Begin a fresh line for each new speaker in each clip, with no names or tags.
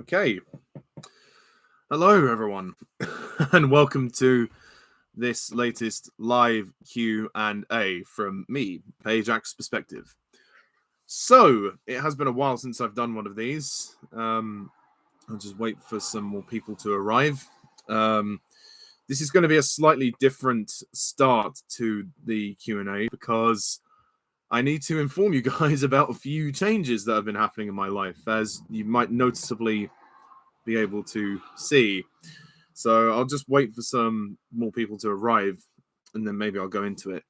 Okay. Hello, everyone, and welcome to this latest live Q&A from me, Pajak's perspective. So, it has been a while since I've done one of these. I'll just wait for some more people to arrive. This is going to be a slightly different start to the Q&A because I need to inform you guys about a few changes that have been happening in my life, as you might noticeably be able to see. So I'll just wait for some more people to arrive, and then maybe I'll go into it.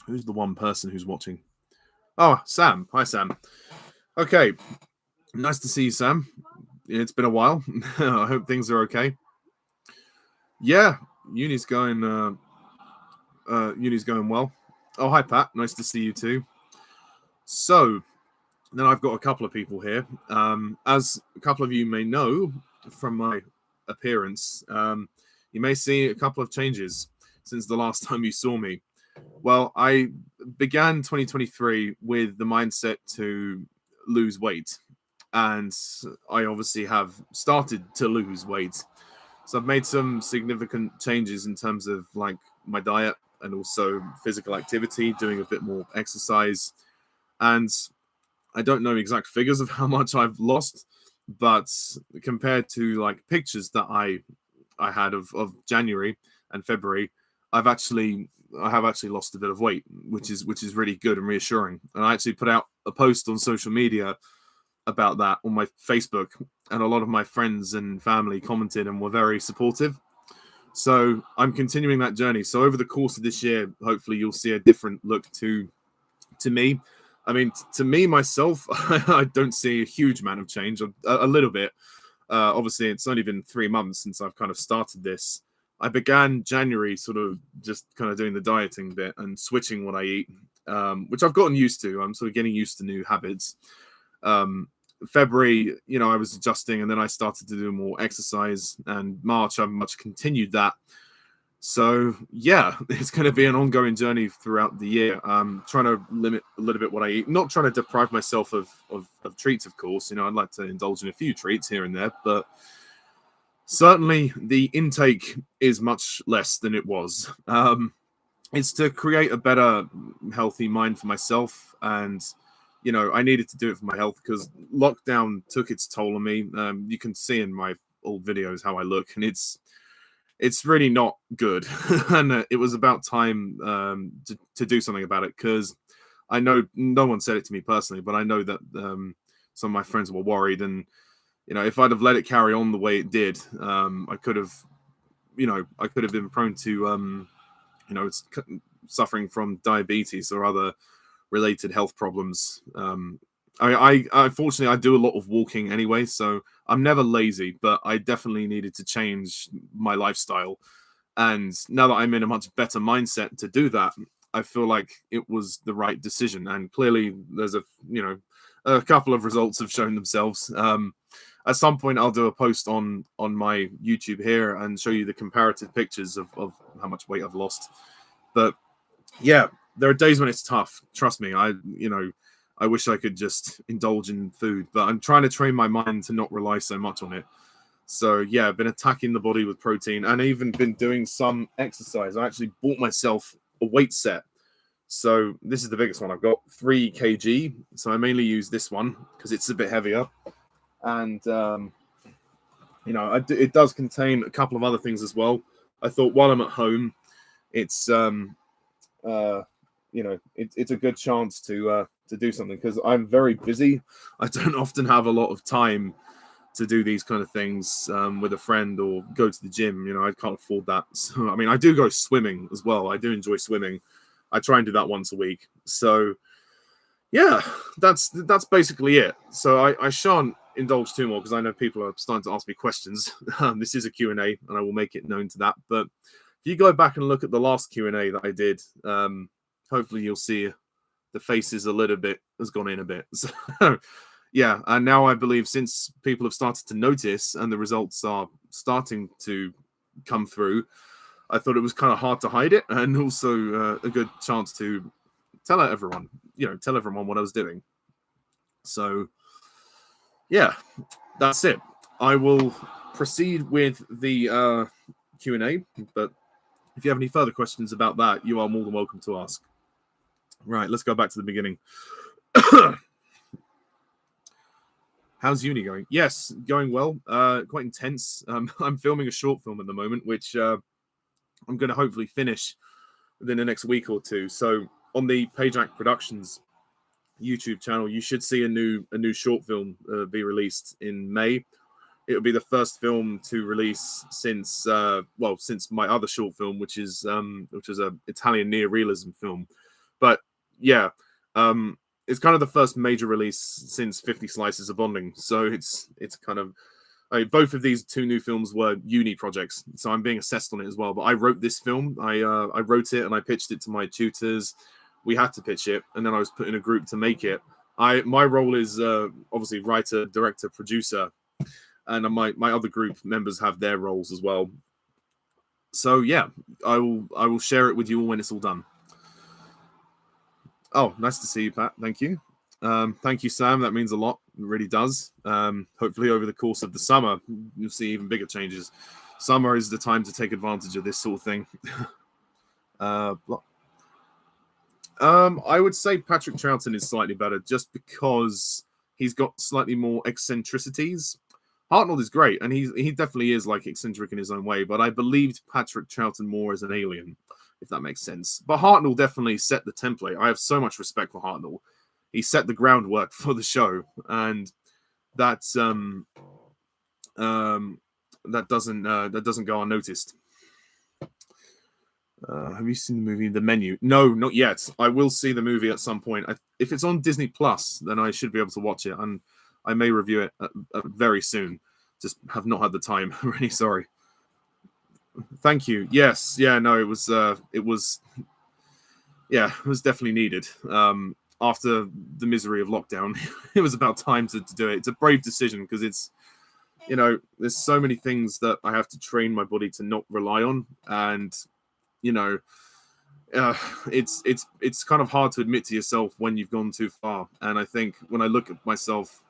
Who's the one person who's watching? Oh, Sam. Hi, Sam. Okay. Nice to see you, Sam. It's been a while. I hope things are okay. Yeah, uni's going well. Oh, hi, Pat. Nice to see you too. So, then I've got a couple of people here. As a couple of you may know from my appearance, you may see a couple of changes since the last time you saw me. Well, I began 2023 with the mindset to lose weight, and I obviously have started to lose weight. So I've made some significant changes in terms of like my diet and also physical activity, doing a bit more exercise. And I don't know exact figures of how much I've lost, but compared to like pictures that I had of January and February, I have actually lost a bit of weight, which is really good and reassuring. And I actually put out a post on social media about that on my Facebook, and a lot of my friends and family commented and were very supportive. So I'm continuing that journey. So over the course of this year, hopefully you'll see a different look to me. I mean, to me, myself, I don't see a huge amount of change, a little bit. Obviously, it's only been 3 months since I've kind of started this. I began January sort of just kind of doing the dieting bit and switching what I eat, which I've gotten used to. I'm sort of getting used to new habits. February, I was adjusting, and then I started to do more exercise. And March, I've much continued that. So yeah, it's going to be an ongoing journey throughout the year. I'm trying to limit a little bit what I eat, not trying to deprive myself of treats, of course. I'd like to indulge in a few treats here and there, but certainly the intake is much less than it was. It's to create a better, healthy mind for myself, and I needed to do it for my health because lockdown took its toll on me. You can see in my old videos how I look, and it's really not good. And it was about time to do something about it, because I know no one said it to me personally, but I know that some of my friends were worried. And, if I'd have let it carry on the way it did, I could have been prone to, suffering from diabetes or other related health problems. I unfortunately, I do a lot of walking anyway, so I'm never lazy, but I definitely needed to change my lifestyle. And now that I'm in a much better mindset to do that, I feel like it was the right decision. And clearly there's a couple of results have shown themselves. At some point I'll do a post on my YouTube here and show you the comparative pictures of how much weight I've lost. But yeah, there are days when it's tough. Trust me. I wish I could just indulge in food, but I'm trying to train my mind to not rely so much on it. So yeah, I've been attacking the body with protein, and even been doing some exercise. I actually bought myself a weight set. So this is the biggest one. I've got 3 kg. So I mainly use this one because it's a bit heavier. And, it does contain a couple of other things as well. I thought while I'm at home, it's, it's a good chance to do something, because I'm very busy. I don't often have a lot of time to do these kind of things with a friend or go to the gym. I can't afford that. So, I mean, I do go swimming as well. I do enjoy swimming. I try and do that once a week. So yeah, that's basically it. So I shan't indulge too more, because I know people are starting to ask me questions. This is a Q&A, and I will make it known to that. But if you go back and look at the last Q&A that I did, hopefully you'll see the faces a little bit has gone in a bit. So yeah, and now I believe, since people have started to notice and the results are starting to come through, I thought it was kind of hard to hide it, and also a good chance to tell everyone, tell everyone what I was doing. So, yeah, that's it. I will proceed with the Q&A, but if you have any further questions about that, you are more than welcome to ask. Right, let's go back to the beginning. How's uni going? Yes, going well. Quite intense. I'm filming a short film at the moment, which I'm going to hopefully finish within the next week or two. So on the Pajak Productions YouTube channel, you should see a new short film be released in May. It'll be the first film to release since my other short film, which is a Italian neorealism film. But yeah, it's kind of the first major release since 50 Slices of Bonding. So it's kind of both of these two new films were uni projects, so I'm being assessed on it as well. But I wrote this film. I wrote it and I pitched it to my tutors. We had to pitch it, and then I was put in a group to make it. My role is obviously writer, director, producer, and my other group members have their roles as well. So yeah, I will share it with you all when it's all done. Oh, nice to see you, Pat. Thank you. Thank you, Sam. That means a lot. It really does. Hopefully, over the course of the summer, you'll see even bigger changes. Summer is the time to take advantage of this sort of thing. I would say Patrick Troughton is slightly better just because he's got slightly more eccentricities. Hartnell is great, and he definitely is like eccentric in his own way, but I believed Patrick Troughton more as an alien, if that makes sense. But Hartnell definitely set the template. I have so much respect for Hartnell. He set the groundwork for the show, and that doesn't go unnoticed. Have you seen the movie The Menu? No, not yet. I will see the movie at some point. If it's on Disney Plus, then I should be able to watch it, and I may review it very soon. Just have not had the time. I'm really sorry. Thank you. Yes, yeah, no, it was definitely needed. After the misery of lockdown, it was about time to do it. It's a brave decision because it's, there's so many things that I have to train my body to not rely on, and it's kind of hard to admit to yourself when you've gone too far. And I think when I look at myself,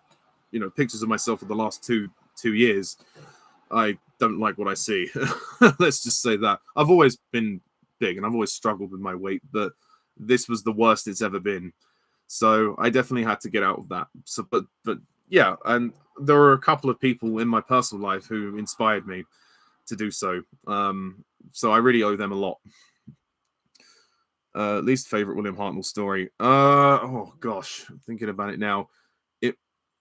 pictures of myself for the last two years, I don't like what I see. Let's just say that. I've always been big and I've always struggled with my weight, but this was the worst it's ever been. So I definitely had to get out of that. So, but yeah, and there were a couple of people in my personal life who inspired me to do so. So I really owe them a lot. Least favorite William Hartnell story. Oh gosh, thinking about it now. It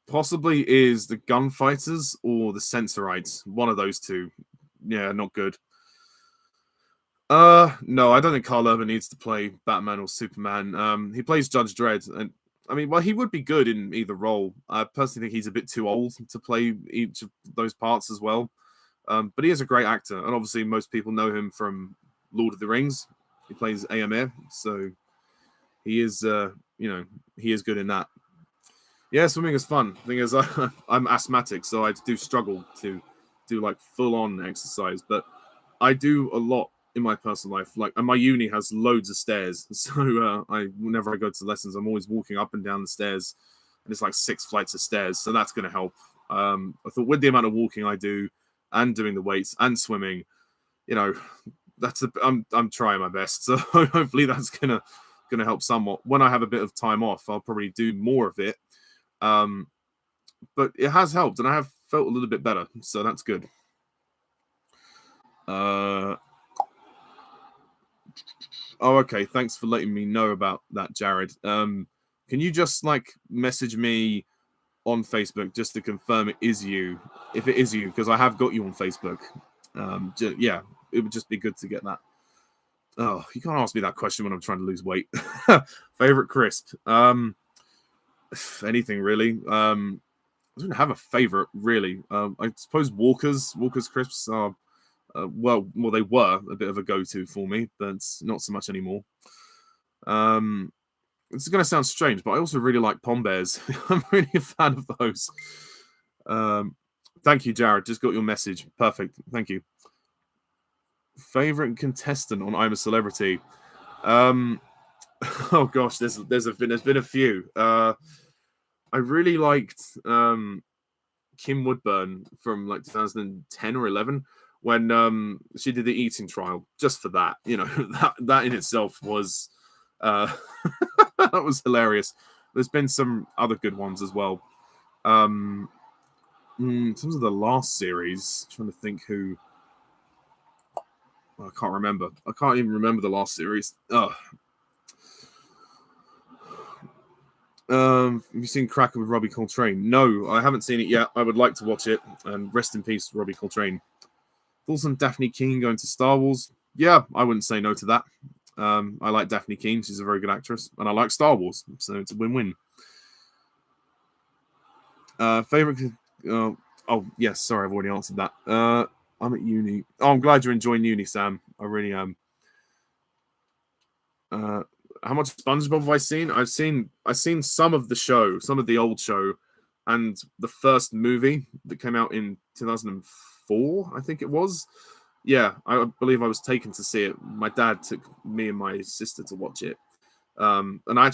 possibly is the Gunfighters or the Sensorites. One of those two. Yeah, not good. No, I don't think Karl Urban needs to play Batman or Superman. He plays Judge Dredd, and I mean, well, he would be good in either role. I personally think he's a bit too old to play each of those parts as well. But he is a great actor, and obviously most people know him from Lord of the Rings. He plays Éomer, so he is, he is good in that. Yeah, swimming is fun. The thing is, I'm asthmatic, so I do struggle to do like full-on exercise, but I do a lot in my personal life. Like, and my uni has loads of stairs, so whenever I go to lessons, I'm always walking up and down the stairs, and it's like 6 flights of stairs, so that's going to help. I thought with the amount of walking I do, and doing the weights and swimming, I'm trying my best. So hopefully that's gonna help somewhat. When I have a bit of time off, I'll probably do more of it. But it has helped, and I have felt a little bit better, so that's good. Oh, okay. Thanks for letting me know about that, Jared. Can you just message me on Facebook just to confirm it is you, if it is you, because I have got you on Facebook. Yeah, it would just be good to get that. Oh, you can't ask me that question when I'm trying to lose weight. Favorite crisp? Anything really. I don't have a favorite really. I suppose Walker's crisps are well, they were a bit of a go-to for me, but not so much anymore. It's going to sound strange, but I also really like Pom Bears. I'm really a fan of those. Thank you, Jared. Just got your message. Perfect. Thank you. Favorite contestant on I'm a Celebrity? Oh gosh, there's been a few. I really liked Kim Woodburn from like 2010 or 11 when she did the eating trial. Just for that, that in itself was uh, that was hilarious. There's been some other good ones as well. Um, in terms of the last series, I'm trying to think who. I can't remember. I can't even remember the last series. Have you seen Cracker with Robbie Coltrane? No, I haven't seen it yet. I would like to watch it. And rest in peace, Robbie Coltrane. Thoughts on Daphne Keane going to Star Wars? Yeah, I wouldn't say no to that. I like Daphne Keane. She's a very good actress. And I like Star Wars. So it's a win-win. Favorite... oh, yes. Sorry, I've already answered that. I'm at uni. Oh, I'm glad you're enjoying uni, Sam. I really am. How much SpongeBob have I seen? I've seen some of the show, some of the old show, and the first movie that came out in 2004, I think it was. Yeah, I believe I was taken to see it. My dad took me and my sister to watch it. And I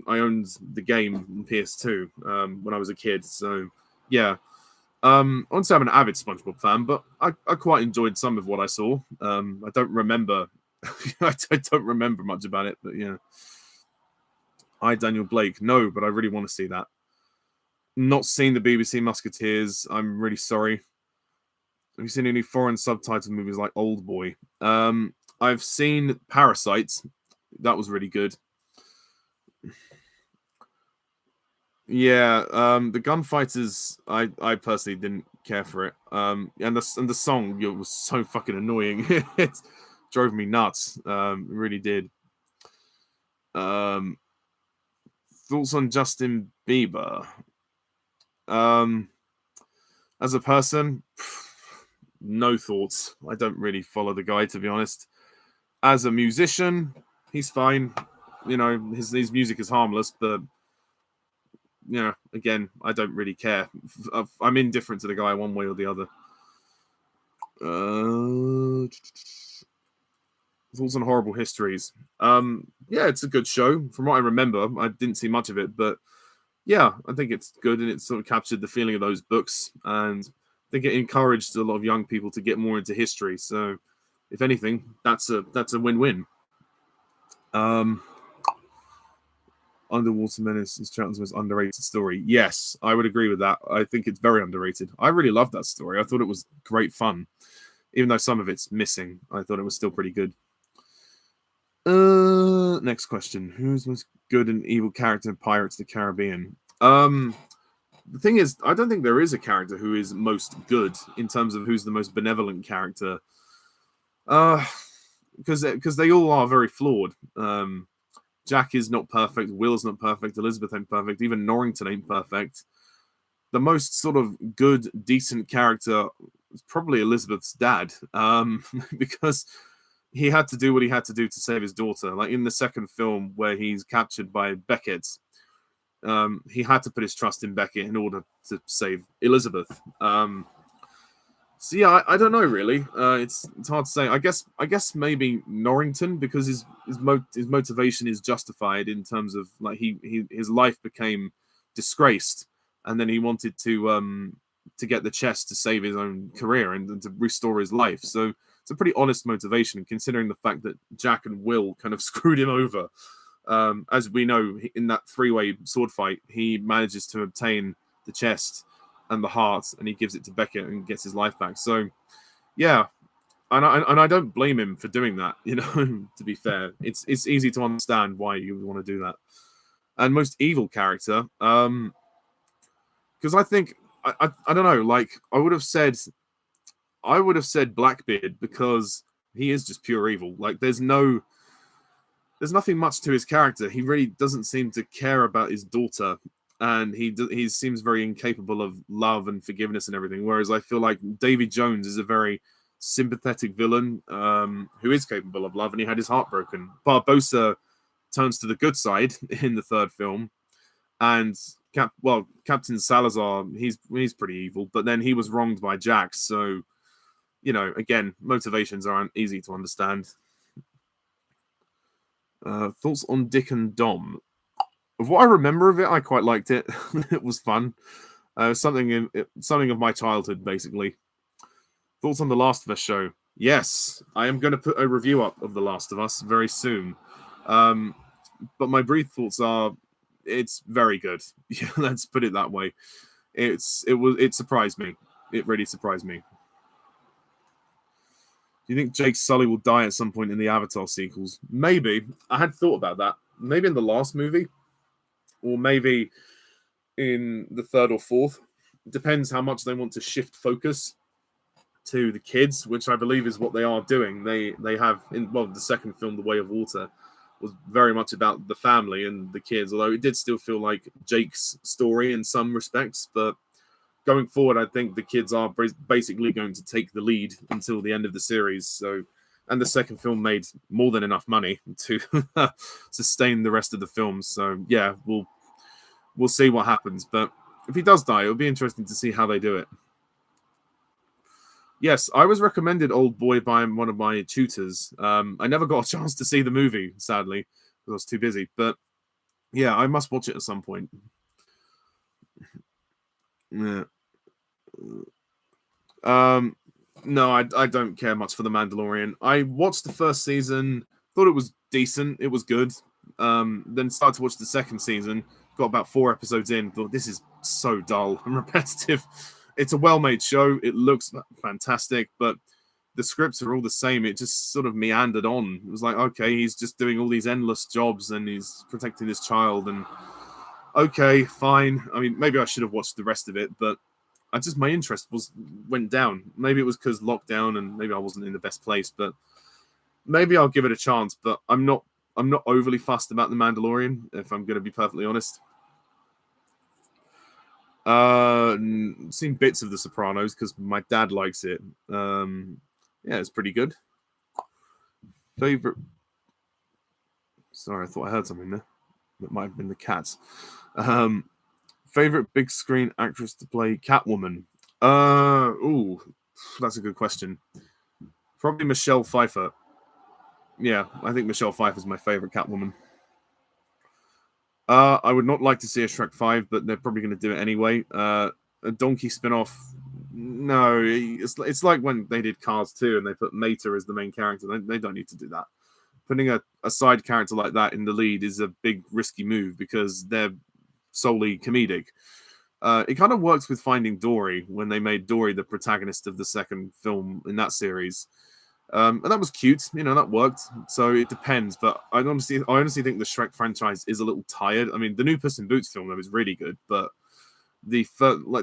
owned the game on PS2 when I was a kid. So yeah, I wouldn't say I'm an avid SpongeBob fan, but I quite enjoyed some of what I saw. I don't remember. I don't remember much about it, but yeah. Daniel Blake. No, but I really want to see that. Not seen the BBC Musketeers. I'm really sorry. Have you seen any foreign subtitled movies like Old Boy? I've seen Parasites. That was really good. Yeah, the Gunfighters. I personally didn't care for it. And the song was so fucking annoying. It drove me nuts. It really did. Thoughts on Justin Bieber? As a person, no thoughts. I don't really follow the guy, to be honest. As a musician, he's fine. His music is harmless, but again, I don't really care. I'm indifferent to the guy one way or the other. Thoughts on Horrible Histories? Yeah, it's a good show. From what I remember, I didn't see much of it, but yeah, I think it's good, and it sort of captured the feeling of those books, and I think it encouraged a lot of young people to get more into history. So, if anything, that's a win-win. Underwater Menace is Cheltenham's most underrated story. Yes, I would agree with that. I think it's very underrated. I really loved that story. I thought it was great fun. Even though some of it's missing, I thought it was still pretty good. Next question. Who's the most good and evil character in Pirates of the Caribbean? The thing is, I don't think there is a character who is most good in terms of who's the most benevolent character. Because they all are very flawed. Jack is not perfect. Will's not perfect. Elizabeth ain't perfect. Even Norrington ain't perfect. The most sort of good, decent character is probably Elizabeth's dad, because he had to do what he had to do to save his daughter. Like in the second film where he's captured by Beckett, he had to put his trust in Beckett in order to save Elizabeth. So yeah, I don't know really. It's hard to say. I guess maybe Norrington, because his motivation is justified in terms of like his life became disgraced, and then he wanted to get the chest to save his own career and to restore his life. So it's a pretty honest motivation, considering the fact that Jack and Will kind of screwed him over. As we know, in that three-way sword fight, he manages to obtain the chest and the heart, and he gives it to Beckett and gets his life back. So, yeah, and I don't blame him for doing that. To be fair, it's easy to understand why you would want to do that. And most evil character, because I think I don't know. Like I would have said Blackbeard, because he is just pure evil. Like there's nothing much to his character. He really doesn't seem to care about his daughter, and he seems very incapable of love and forgiveness and everything. Whereas I feel like Davy Jones is a very sympathetic villain who is capable of love, and he had his heart broken. Barbossa turns to the good side in the third film, and Captain Salazar, he's pretty evil, but then he was wronged by Jack. So, again, motivations aren't easy to understand. Thoughts on Dick and Dom? Of what I remember of it, I quite liked it. It was fun. Something of my childhood, basically. Thoughts on the Last of Us show? Yes, I am going to put a review up of The Last of Us very soon. But my brief thoughts are, it's very good. Yeah, let's put it that way. It surprised me. It really surprised me. Do you think Jake Sully will die at some point in the Avatar sequels? Maybe. I had thought about that. Maybe in the last movie, or maybe in the third or fourth. Depends how much they want to shift focus to the kids, which I believe is what they are doing. They have the second film, The Way of Water, was very much about the family and the kids, although it did still feel like Jake's story in some respects. But going forward, I think the kids are basically going to take the lead until the end of the series. So, and the second film made more than enough money to sustain the rest of the films. So yeah, we'll see what happens. But if he does die, it'll be interesting to see how they do it. Yes, I was recommended Old Boy by one of my tutors. I never got a chance to see the movie, sadly, because I was too busy. But yeah, I must watch it at some point. Yeah. No, I don't care much for The Mandalorian. I watched the first season, thought it was decent, it was good. Then started to watch the second season, got about 4 episodes in, thought this is so dull and repetitive. It's a well-made show, it looks fantastic, but the scripts are all the same. It just sort of meandered on. It was like, okay, he's just doing all these endless jobs and he's protecting his child, and okay, fine. I mean, maybe I should have watched the rest of it, but my interest went down. Maybe it was because lockdown and maybe I wasn't in the best place, but maybe I'll give it a chance. But I'm not overly fussed about The Mandalorian, if I'm going to be perfectly honest. Seen bits of The Sopranos because my dad likes it. Yeah, it's pretty good. Favorite? Sorry, I thought I heard something there. That might have been the cats. Favorite big screen actress to play Catwoman? That's a good question. Probably Michelle Pfeiffer. Yeah, I think Michelle Pfeiffer is my favorite Catwoman. I would not like to see a Shrek 5, but they're probably going to do it anyway. A Donkey spin-off? No, it's like when they did Cars 2 and they put Mater as the main character. They don't need to do that. Putting a side character like that in the lead is a big risky move because they're solely comedic. It kind of works with Finding Dory when they made Dory the protagonist of the second film in that series. And that was cute, that worked. So it depends, but I honestly think the Shrek franchise is a little tired. I mean, the new Puss in Boots film though is really good, but the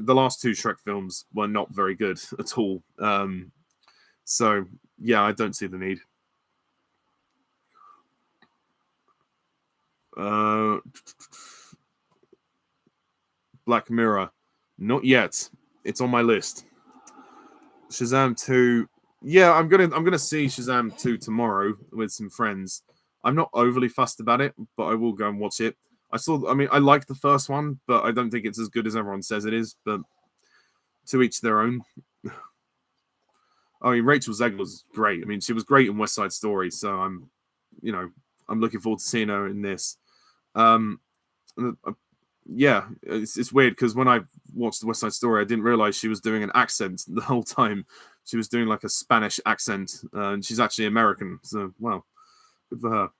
last 2 Shrek films were not very good at all. So yeah, I don't see the need. Black Mirror, not yet. It's on my list. Shazam 2. Yeah, I'm gonna see Shazam 2 tomorrow with some friends. I'm not overly fussed about it, but I will go and watch it. I like the first one, but I don't think it's as good as everyone says it is. But to each their own. I mean, Rachel Zegler's great. I mean, she was great in West Side Story, so I'm looking forward to seeing her in this. Yeah, it's weird because when I watched the West Side Story, I didn't realize she was doing an accent the whole time. She was doing like a Spanish accent, and she's actually American. So, wow, good for her.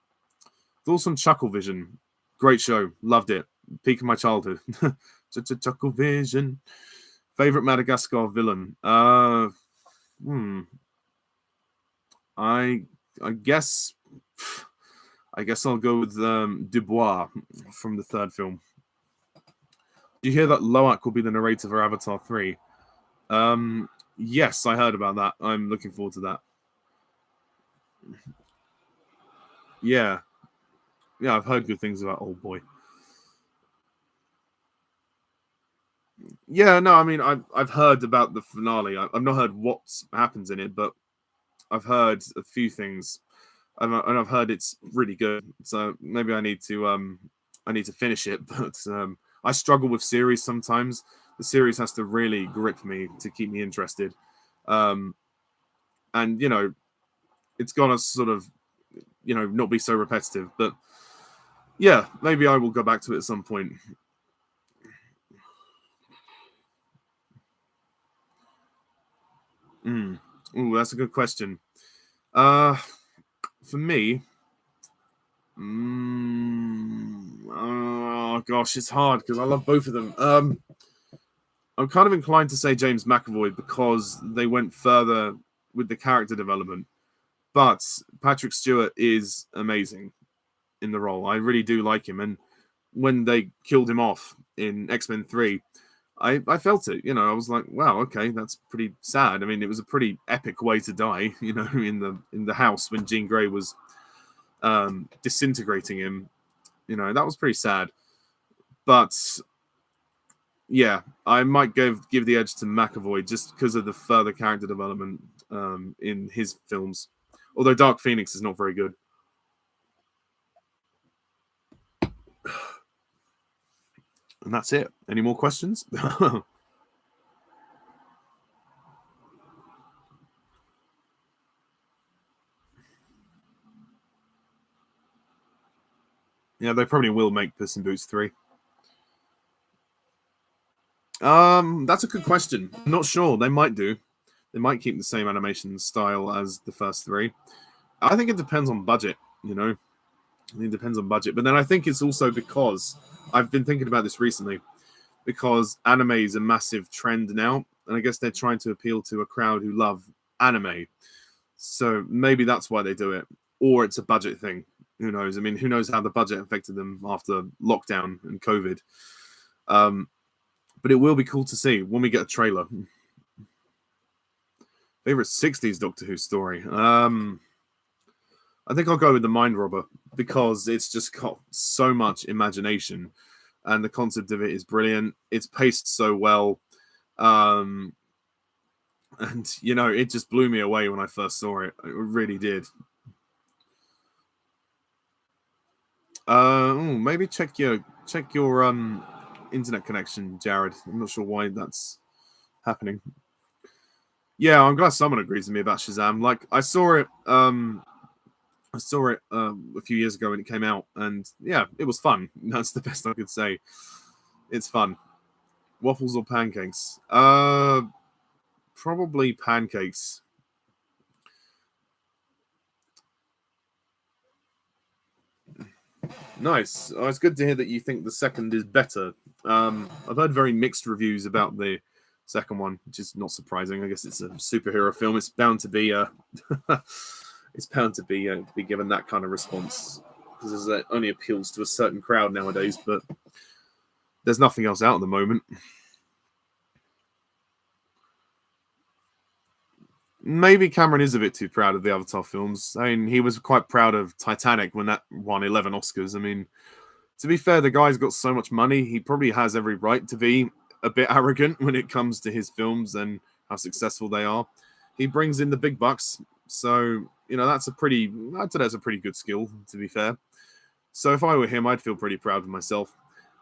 Thoughts on Chuckle Vision? Great show, loved it. Peak of my childhood. Chuckle Vision. Favorite Madagascar villain? I guess I'll go with Dubois from the third film. Do you hear that Loak will be the narrator for Avatar 3? Yes, I heard about that. I'm looking forward to that. Yeah. Yeah, I've heard good things about Old Boy. Yeah, no, I mean, I've heard about the finale. I've not heard what happens in it, but I've heard a few things, and I've heard it's really good. So maybe I need to finish it. But I struggle with series sometimes. The series has to really grip me to keep me interested, and it's gonna sort of not be so repetitive. But yeah, maybe I will go back to it at some point. Ooh, that's a good question. For me, oh gosh, it's hard because I love both of them. I'm kind of inclined to say James McAvoy because they went further with the character development. But Patrick Stewart is amazing in the role. I really do like him. And when they killed him off in X-Men 3, I felt it. I was like, wow, okay, that's pretty sad. I mean, it was a pretty epic way to die, in the house when Jean Grey was disintegrating him. That was pretty sad. But yeah, I might give the edge to McAvoy just because of the further character development in his films. Although Dark Phoenix is not very good. And that's it. Any more questions? Yeah, they probably will make Puss in Boots 3. That's a good question. I'm not sure. They might do. They might keep the same animation style as the first three. I think it depends on budget, I think it depends on budget. But then I think it's also because I've been thinking about this recently, because anime is a massive trend now. And I guess they're trying to appeal to a crowd who love anime. So maybe that's why they do it. Or it's a budget thing. Who knows? I mean, who knows how the budget affected them after lockdown and COVID. But it will be cool to see when we get a trailer. Favorite 60s Doctor Who story? I think I'll go with The Mind Robber because it's just got so much imagination and the concept of it is brilliant. It's paced so well. And, it just blew me away when I first saw it. It really did. Maybe check your internet connection, Jared. I'm not sure why that's happening. Yeah, I'm glad someone agrees with me about Shazam. Like I saw it a few years ago when it came out, and yeah, it was fun. That's the best I could say. It's fun. Waffles or pancakes? Probably pancakes. Nice. Oh, it's good to hear that you think the second is better. I've heard very mixed reviews about the second one, which is not surprising. I guess it's a superhero film. It's bound to be it's bound to be given that kind of response because it only appeals to a certain crowd nowadays. But there's nothing else out at the moment. Maybe Cameron is a bit too proud of the Avatar films. I mean, he was quite proud of Titanic when that won 11 Oscars. I mean, to be fair, the guy's got so much money, he probably has every right to be a bit arrogant when it comes to his films and how successful they are. He brings in the big bucks, so I'd say that's a pretty good skill, to be fair. So if I were him, I'd feel pretty proud of myself.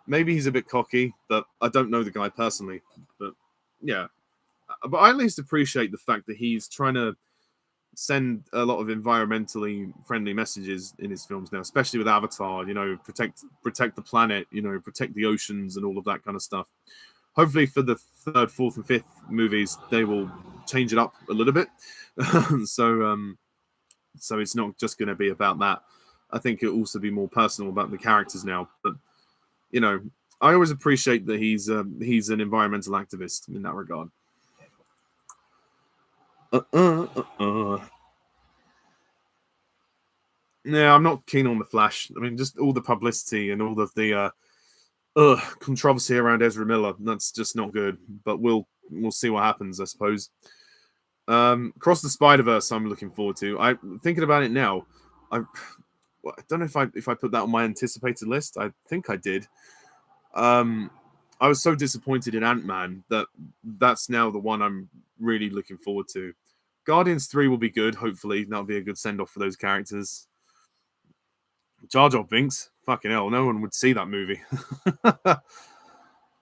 Maybe he's a bit cocky, but I don't know the guy personally. But yeah, but I at least appreciate the fact that he's trying to send a lot of environmentally friendly messages in his films now, especially with Avatar. Protect the planet, protect the oceans and all of that kind of stuff. Hopefully, for the third, fourth, and fifth movies, they will change it up a little bit. So it's not just going to be about that. I think it'll also be more personal about the characters now. But I always appreciate that he's an environmental activist in that regard. Yeah, I'm not keen on the Flash. I mean, just all the publicity and all of the controversy around Ezra Miller. That's just not good. But we'll see what happens, I suppose. Across the Spider-Verse, I'm looking forward to. I'm thinking about it now. I don't know if I put that on my anticipated list. I think I did. I was so disappointed in Ant-Man that's now the one I'm really looking forward to. Guardians 3 will be good, hopefully. That'll be a good send-off for those characters. Jar Jar Binks? Fucking hell, no one would see that movie.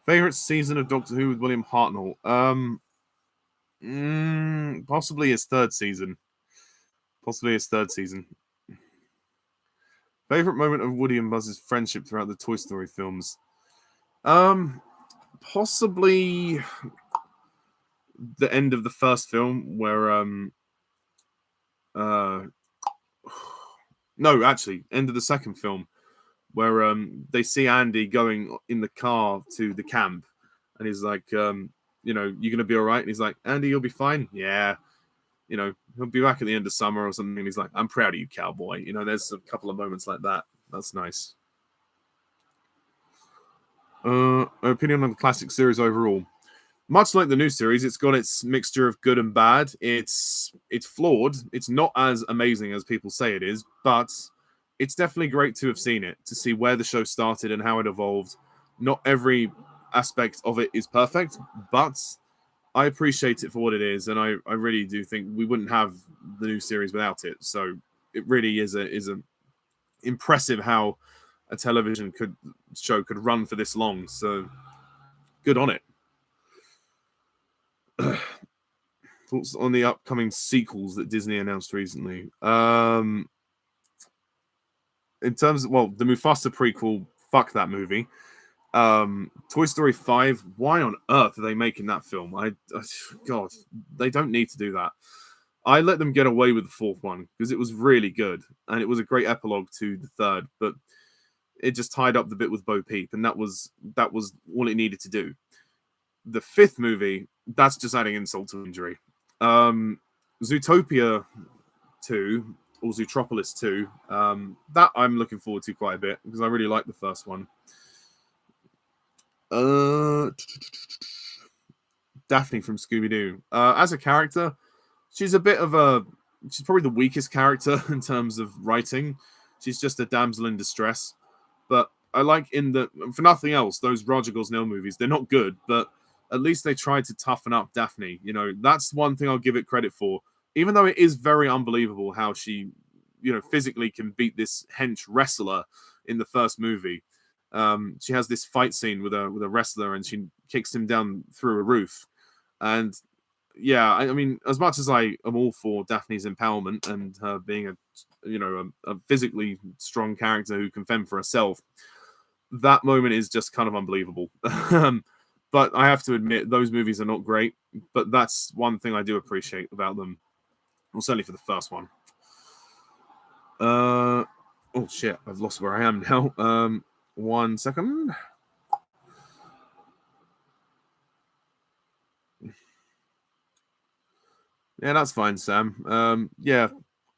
Favorite season of Doctor Who with William Hartnell? Possibly his third season. Favorite moment of Woody and Buzz's friendship throughout the Toy Story films? Um, Possibly the end of the first film where uh no, actually, end of the second film where they see Andy going in the car to the camp, and he's like, you're gonna be all right, and he's like, Andy, you'll be fine. Yeah, he'll be back at the end of summer or something. And he's like, I'm proud of you, cowboy. There's a couple of moments like that. That's nice. Opinion on the classic series overall. Much like the new series, it's got its mixture of good and bad. It's flawed. It's not as amazing as people say it is, but it's definitely great to have seen it, to see where the show started and how it evolved. Not every aspect of it is perfect, but I appreciate it for what it is, and I really do think we wouldn't have the new series without it. So it really is a impressive how a television show could run for this long. So good on it. Thoughts on the upcoming sequels that Disney announced recently? In terms of, well, the Mufasa prequel, fuck that movie. Toy Story 5, why on earth are they making that film? God, they don't need to do that. I let them get away with the fourth one because it was really good and it was a great epilogue to the third, but it just tied up the bit with Bo Peep, and that was all it needed to do. The fifth movie, that's just adding insult to injury. Zootopia 2 or Zootropolis 2, that I'm looking forward to quite a bit because I really like the first one. Daphne from Scooby Doo. As a character, she's she's probably the weakest character in terms of writing. She's just a damsel in distress. But I like for nothing else, those Roger Gosnell movies, they're not good, but at least they tried to toughen up Daphne. That's one thing I'll give it credit for. Even though it is very unbelievable how she, physically can beat this hench wrestler in the first movie. She has this fight scene with a wrestler, and she kicks him down through a roof. And yeah, I mean, as much as I am all for Daphne's empowerment and her being a physically strong character who can fend for herself, that moment is just kind of unbelievable. But I have to admit, those movies are not great. But that's one thing I do appreciate about them. Well, certainly for the first one. Oh shit, I've lost where I am now. 1 second. Yeah, that's fine, Sam. Yeah,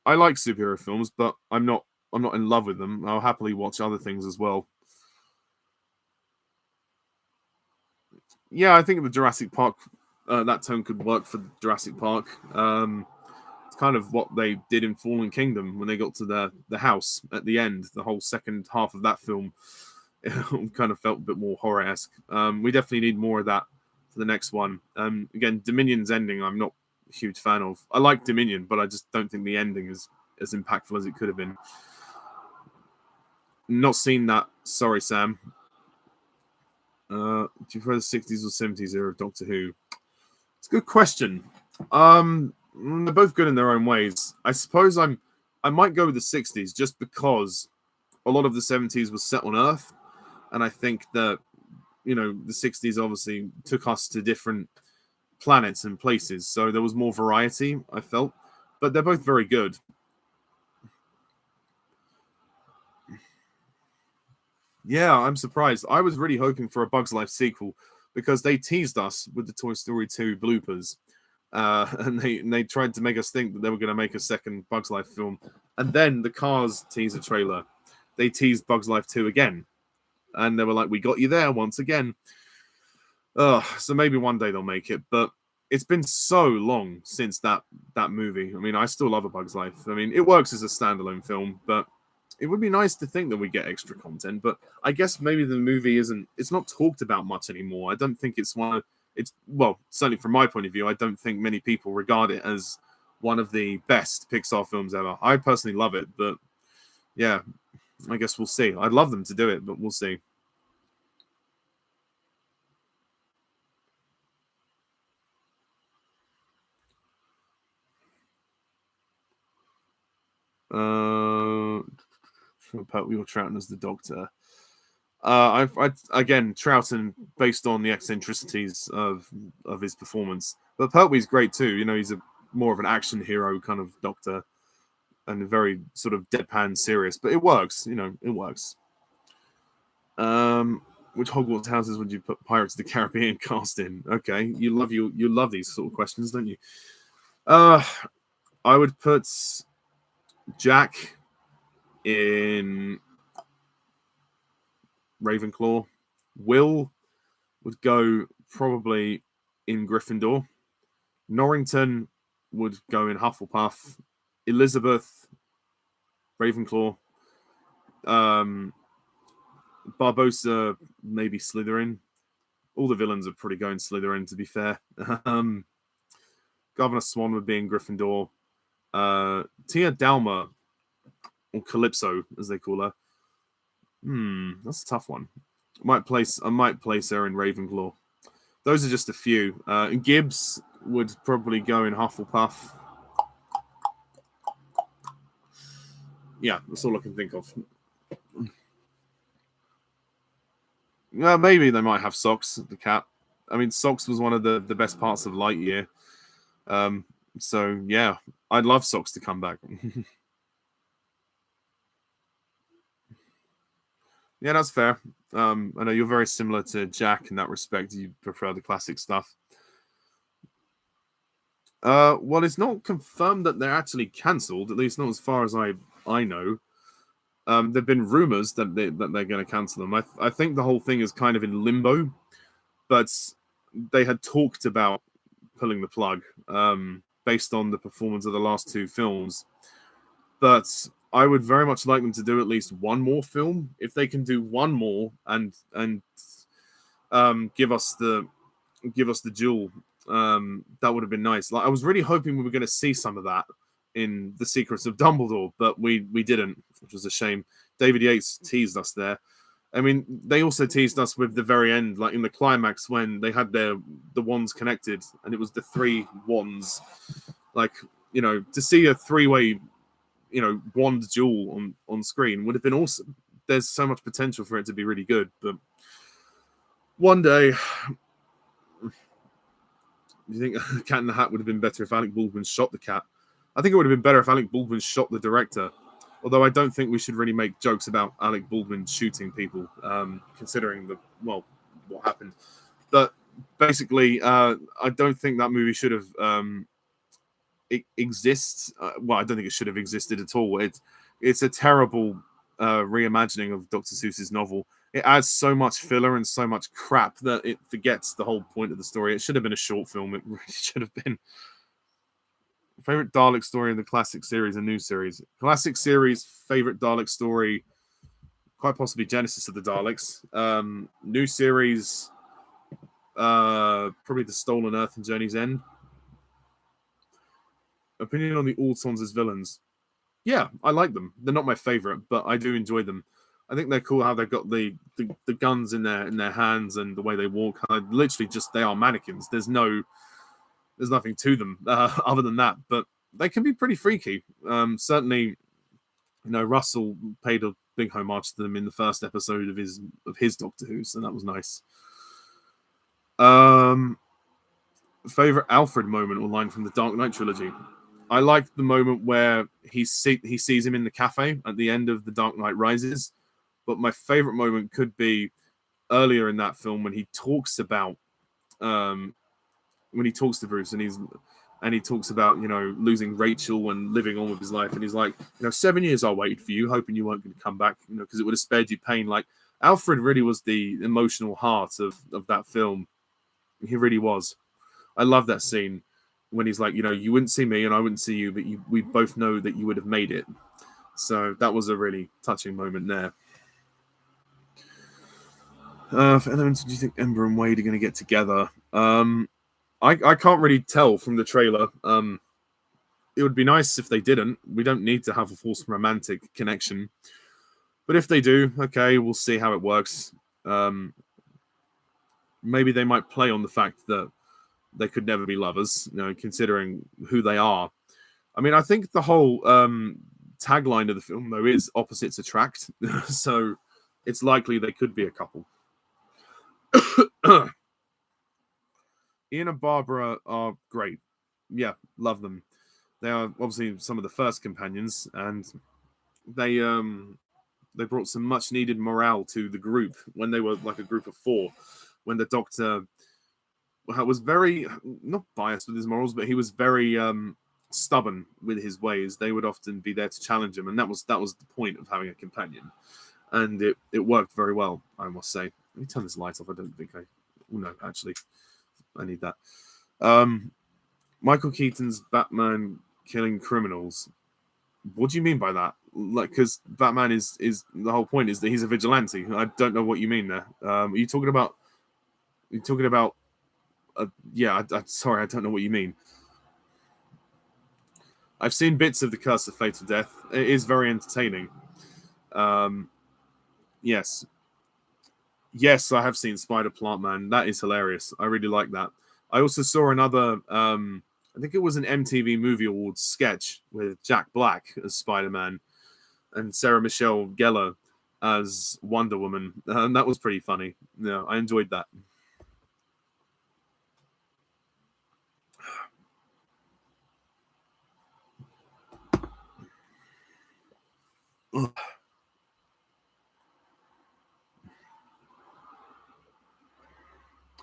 I like superhero films, but I'm not in love with them. I'll happily watch other things as well. Yeah, I think the Jurassic Park, that tone could work for Jurassic Park. It's kind of what they did in Fallen Kingdom when they got to the house at the end. The whole second half of that film kind of felt a bit more horror esque. We definitely need more of that for the next one. Again, Dominion's ending, I'm not a huge fan of. I like Dominion, but I just don't think the ending is as impactful as it could have been. Not seen that. Sorry, Sam. Do you prefer the 60s or 70s era of Doctor Who? It's a good question. They're both good in their own ways. I suppose I might go with the 60s just because a lot of the 70s was set on Earth, and I think that the 60s obviously took us to different planets and places, so there was more variety, I felt. But they're both very good. Yeah, I'm surprised. I was really hoping for a Bugs Life sequel because they teased us with the Toy Story 2 bloopers. And they tried to make us think that they were going to make a second Bugs Life film. And then the Cars teaser trailer, they teased Bugs Life 2 again. And they were like, we got you there once again. So maybe one day they'll make it. But it's been so long since that movie. I mean, I still love A Bug's Life. I mean, it works as a standalone film, but it would be nice to think that we get extra content. But I guess maybe the movie it's not talked about much anymore. I don't think it's well, certainly from my point of view, I don't think many people regard it as one of the best Pixar films ever. I personally love it, but yeah, I guess we'll see. I'd love them to do it, but we'll see. Uh, Pertwee or Troughton as the Doctor. Again, Troughton based on the eccentricities of his performance, but Pertwee's great too. You know, he's more of an action hero kind of Doctor, and very sort of deadpan serious. But it works. You know, it works. Which Hogwarts houses would you put Pirates of the Caribbean cast in? Okay, you love these sort of questions, don't you? I would put Jack in Ravenclaw. Will would go probably in Gryffindor. Norrington would go in Hufflepuff. Elizabeth, Ravenclaw. Barbossa, maybe Slytherin. All the villains are pretty going Slytherin, to be fair. Governor Swan would be in Gryffindor. Tia Dalma, or Calypso, as they call her. That's a tough one. I might place her in Ravenclaw. Those are just a few. Gibbs would probably go in Hufflepuff. Yeah, that's all I can think of. Maybe they might have Socks, the cat. I mean, Socks was one of the best parts of Lightyear. So, yeah, I'd love Socks to come back. Yeah, that's fair. I know you're very similar to Jack in that respect. You prefer the classic stuff. Well, it's not confirmed that they're actually cancelled, at least not as far as I know. There've been rumors that they're going to cancel them. I think the whole thing is kind of in limbo, but they had talked about pulling the plug based on the performance of the last two films. But I would very much like them to do at least one more film. If they can do one more and give us the jewel, that would have been nice. Like, I was really hoping we were going to see some of that in The Secrets of Dumbledore, but we didn't, which was a shame. David Yates teased us there. I mean, they also teased us with the very end, like in the climax when they had the wands connected, and it was the three wands. Like, you know, to see a three-way, you know, wand duel on screen would have been awesome. There's so much potential for it to be really good, but one day, do you think Cat in the Hat would have been better if Alec Baldwin shot the cat? I think it would have been better if Alec Baldwin shot the director. Although I don't think we should really make jokes about Alec Baldwin shooting people, considering what happened. But basically, I don't think that movie should have exists. Well, I don't think it should have existed at all. It's a terrible reimagining of Dr. Seuss's novel. It adds so much filler and so much crap that it forgets the whole point of the story. It should have been a short film. It really should have been. Favorite Dalek story in the classic series and new series? Classic series, favorite Dalek story, quite possibly Genesis of the Daleks. New series, probably The Stolen Earth and Journey's End. Opinion on the Autons as villains? Yeah, I like them. They're not my favorite, but I do enjoy them. I think they're cool how they've got the guns in their hands and the way they walk. Literally, just they are mannequins. There's nothing to them other than that, but they can be pretty freaky. Certainly, you know, Russell paid a big homage to them in the first episode of his Doctor Who, so that was nice. Favorite Alfred moment or line from the Dark Knight trilogy? I liked the moment where he sees him in the cafe at the end of The Dark Knight Rises, but my favorite moment could be earlier in that film when he talks about when he talks to Bruce and he talks about, you know, losing Rachel and living on with his life, and he's like, you know, 7 years I waited for you, hoping you weren't going to come back, you know, because it would have spared you pain. Like, Alfred really was the emotional heart of that film. He really was. I love that scene when he's like, you know, you wouldn't see me and I wouldn't see you, but we both know that you would have made it. So that was a really touching moment there. For elements, do you think Ember and Wade are going to get together? I can't really tell from the trailer. It would be nice if they didn't. We don't need to have a false romantic connection. But if they do, okay, we'll see how it works. Maybe they might play on the fact that they could never be lovers, you know, considering who they are. I mean, I think the whole tagline of the film, though, is opposites attract. So it's likely they could be a couple. Ian and Barbara are great. Yeah, love them. They are obviously some of the first companions, and they brought some much needed morale to the group when they were like a group of four. When the Doctor was very not biased with his morals, but he was very stubborn with his ways. They would often be there to challenge him, and that was the point of having a companion, and it worked very well, I must say. Let me turn this light off. I don't think I. Oh, no, actually, I need that. Michael Keaton's Batman killing criminals. What do you mean by that? Like, because Batman is the whole point is that he's a vigilante. I don't know what you mean there. Are you talking about? You're talking about? Yeah, sorry, I don't know what you mean. I've seen bits of The Curse of Fatal Death. It is very entertaining. Yes. Yes, I have seen Spider Plant Man. That is hilarious. I really like that. I also saw another, I think it was an MTV Movie Awards sketch with Jack Black as Spider-Man and Sarah Michelle Gellar as Wonder Woman. And that was pretty funny. Yeah, I enjoyed that.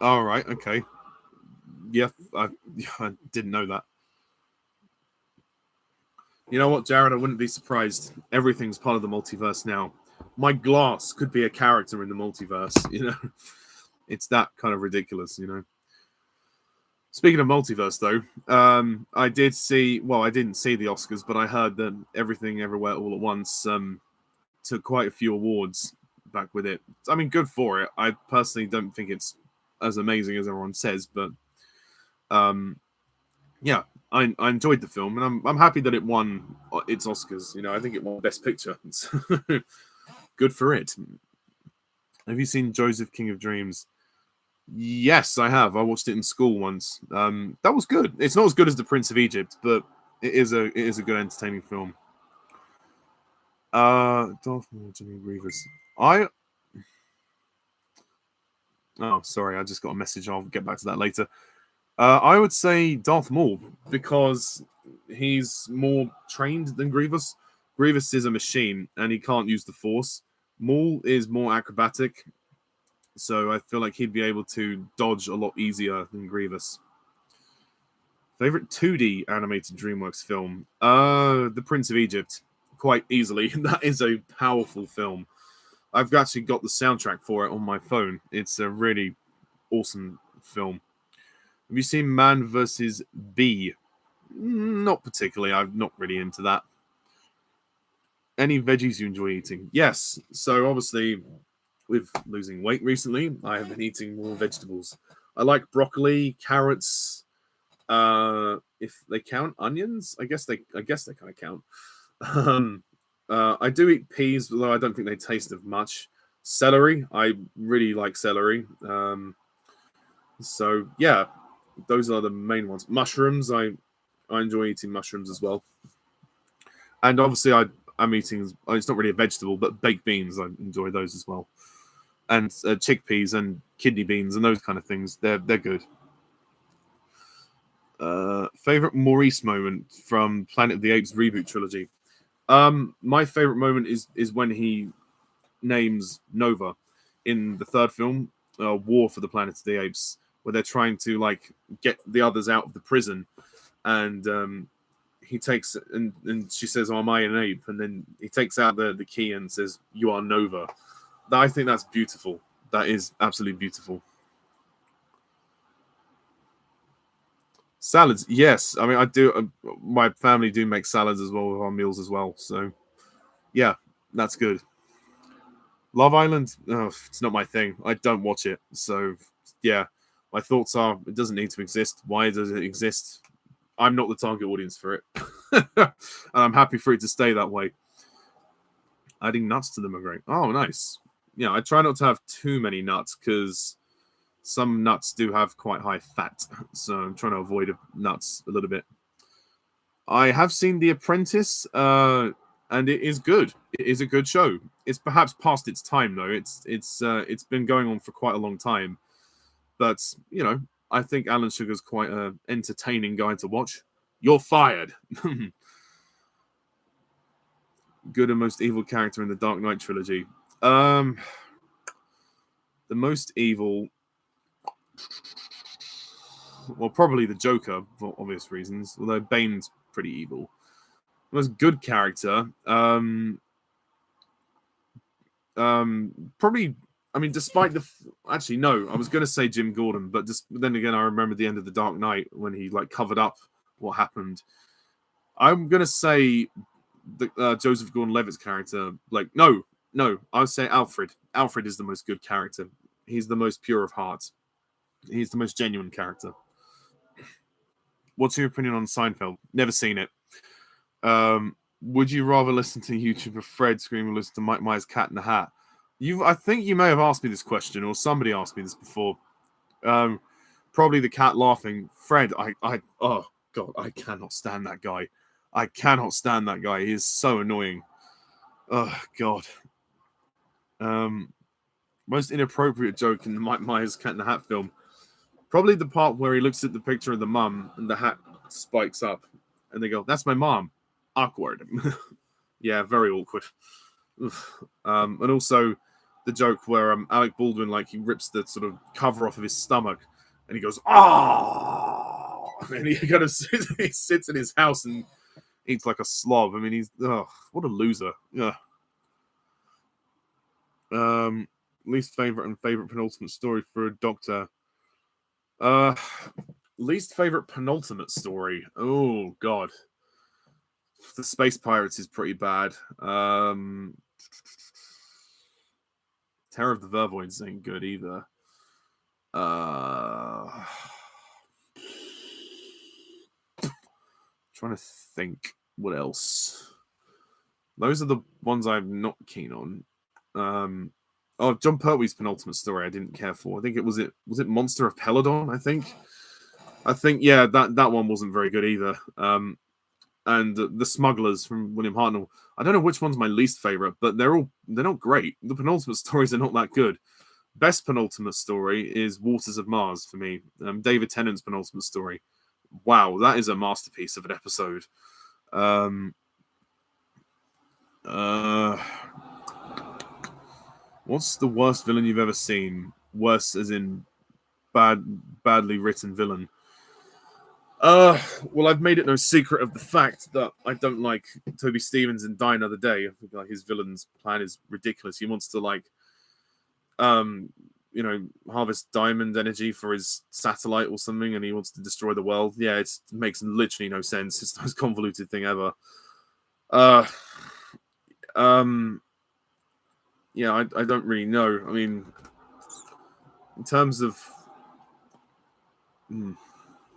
All right, okay. Yeah, I didn't know that. You know what, Jared? I wouldn't be surprised. Everything's part of the multiverse now. My glass could be a character in the multiverse, you know? It's that kind of ridiculous, you know? Speaking of multiverse, though, I did see, well, I didn't see the Oscars, but I heard that Everything Everywhere All at Once took quite a few awards back with it. I mean, good for it. I personally don't think it's as amazing as everyone says, but yeah, I enjoyed the film, and I'm happy that it won its Oscars. You know, I think it won Best Picture. Good for it. Have you seen Joseph King of Dreams? Yes, I have. I watched it in school once. That was good. It's not as good as The Prince of Egypt, but it is a good entertaining film. Darth Maul, Jimmy Grievous. Oh, sorry, I just got a message. I'll get back to that later. I would say Darth Maul because he's more trained than Grievous. Grievous is a machine and he can't use the Force. Maul is more acrobatic, so I feel like he'd be able to dodge a lot easier than Grievous. Favorite 2D animated DreamWorks film? The Prince of Egypt, quite easily. That is a powerful film. I've actually got the soundtrack for it on my phone. It's a really awesome film. Have you seen Man vs. Bee? Not particularly. I'm not really into that. Any veggies you enjoy eating? Yes. So obviously, with losing weight recently, I have been eating more vegetables. I like broccoli, carrots. If they count onions, I guess they kind of count. I do eat peas, although I don't think they taste of much. Celery, I really like celery. So yeah, those are the main ones. Mushrooms, I enjoy eating mushrooms as well. And obviously, I'm eating. It's not really a vegetable, but baked beans. I enjoy those as well. And chickpeas and kidney beans and those kind of things. They're good. Favorite Maurice moment from Planet of the Apes reboot trilogy. My favorite moment is when he names Nova in the third film, War for the Planet of the Apes, where they're trying to like get the others out of the prison, and he takes and she says, "Oh, am I an ape?" And then he takes out the key and says, "You are Nova." I think that's beautiful. That is absolutely beautiful. Salads, yes. I mean, I do. My family do make salads as well with our meals as well. So, yeah, that's good. Love Island, oh, it's not my thing. I don't watch it. So, yeah, my thoughts are it doesn't need to exist. Why does it exist? I'm not the target audience for it. And I'm happy for it to stay that way. Adding nuts to them are great. Oh, nice. Yeah, I try not to have too many nuts because some nuts do have quite high fat. So I'm trying to avoid nuts a little bit. I have seen The Apprentice, and and it is good. It is a good show. It's perhaps past its time though. It's been going on for quite a long time, but I think Alan Sugar's quite an entertaining guy to watch. You're fired. Good and most evil character in the Dark Knight trilogy. The most evil, well, probably the Joker for obvious reasons. Although Bane's pretty evil. The most good character, probably. I mean, despite the actually no, I was going to say Jim Gordon, but then again, I remember the end of the Dark Knight when he covered up what happened. I'm going to say the Joseph Gordon-Levitt's character. No, I would say Alfred. Alfred is the most good character. He's the most pure of heart. He's the most genuine character. What's your opinion on Seinfeld? Never seen it. Would you rather listen to YouTuber Fred scream or listen to Mike Myers' Cat in the Hat? I think you may have asked me this question, or somebody asked me this before. Probably the cat laughing. Fred, oh God, I cannot stand that guy. I cannot stand that guy. He is so annoying. Oh God. Most inappropriate joke in the Mike Myers Cat in the Hat film. Probably the part where he looks at the picture of the mum and the hat spikes up, and they go, "That's my mom." Awkward. Yeah, very awkward. And also the joke where Alec Baldwin, he rips the sort of cover off of his stomach, and he goes, "Ah!" And he kind of sits in his house and eats like a slob. I mean, what a loser. Yeah. Least favorite and favorite penultimate story for a Doctor. Least favorite penultimate story. Oh God. The Space Pirates is pretty bad. Terror of the Vervoids ain't good either. Trying to think what else. Those are the ones I'm not keen on. John Pertwee's penultimate story I didn't care for. I think was it Monster of Peladon, I think yeah, that one wasn't very good either. And the Smugglers from William Hartnell. I don't know which one's my least favorite, but they're not great. The penultimate stories are not that good. Best penultimate story is Waters of Mars for me. David Tennant's penultimate story. Wow, that is a masterpiece of an episode. What's the worst villain you've ever seen? Worse as in badly written villain. Well, I've made it no secret of the fact that I don't like Toby Stevens in Die Another Day. I think his villain's plan is ridiculous. He wants to harvest diamond energy for his satellite or something, and he wants to destroy the world. Yeah, it makes literally no sense. It's the most convoluted thing ever. Yeah, I don't really know. I mean, in terms of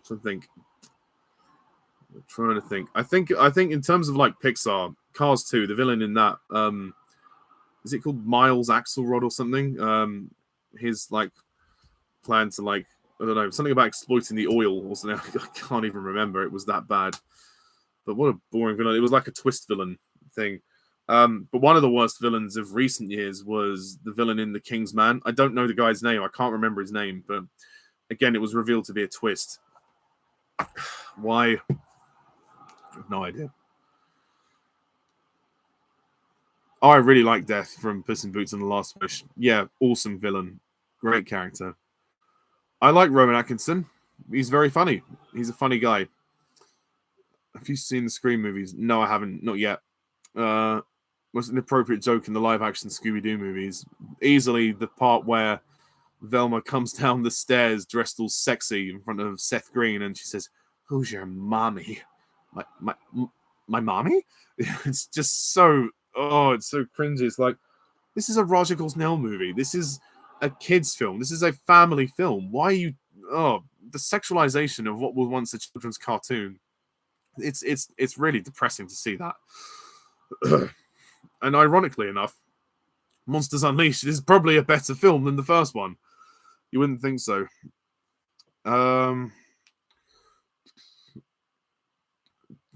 something. I'm trying to think. I think in terms of Pixar, Cars 2, the villain in that, is it called Miles Axelrod or something? His plan to I don't know, something about exploiting the oil or something. I can't even remember. It was that bad. But what a boring villain. It was like a twist villain thing. But one of the worst villains of recent years was the villain in The King's Man. I don't know the guy's name. I can't remember his name. But again, it was revealed to be a twist. Why? I have no idea. Oh, I really like Death from Puss in Boots and the Last Wish. Yeah, awesome villain. Great character. I like Rowan Atkinson. He's very funny. He's a funny guy. Have you seen the Scream movies? No, I haven't. Not yet. What's an appropriate joke in the live-action Scooby-Doo movies? Easily the part where Velma comes down the stairs dressed all sexy in front of Seth Green, and she says, "Who's your mommy?" My mommy? It's just so, it's so cringy. It's like, this is a Roger Gosnell movie. This is a kid's film. This is a family film. Why are you, the sexualization of what was once a children's cartoon. It's really depressing to see that. And ironically enough, Monsters Unleashed is probably a better film than the first one. You wouldn't think so.